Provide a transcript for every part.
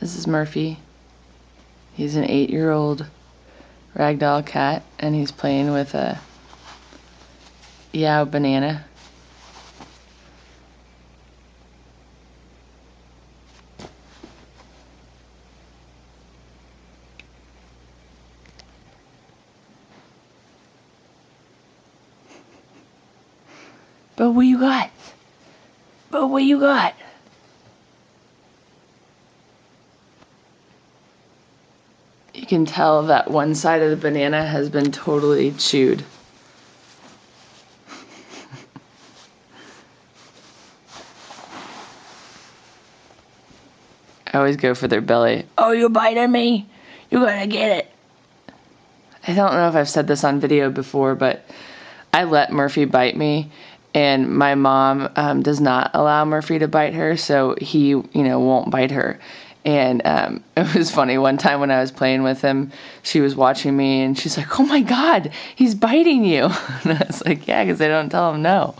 This is Murphy. He's an 8-year-old ragdoll cat, and he's playing with a Yeowww banana. But what you got? But what you got? You can tell that one side of the banana has been totally chewed. I always go for their belly. Oh, you biting me? You gotta get it. I don't know if I've said this on video before, but I let Murphy bite me, and my mom does not allow Murphy to bite her, so he, won't bite her. And it was funny, one time when I was playing with him, she was watching me, and she's like, oh my God, he's biting you. And I was like, yeah, because I don't tell him no.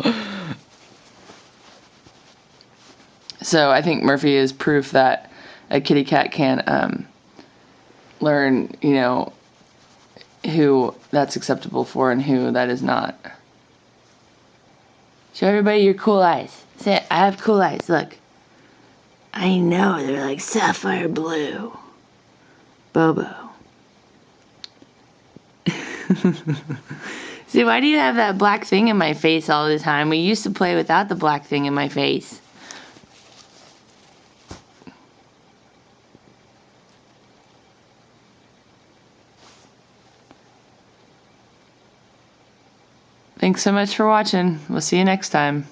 So I think Murphy is proof that a kitty cat can learn, who that's acceptable for and who that is not. Show everybody your cool eyes. Say, I have cool eyes, look. I know, they're like sapphire blue. Bobo. See, why do you have that black thing in my face all the time? We used to play without the black thing in my face. Thanks so much for watching. We'll see you next time.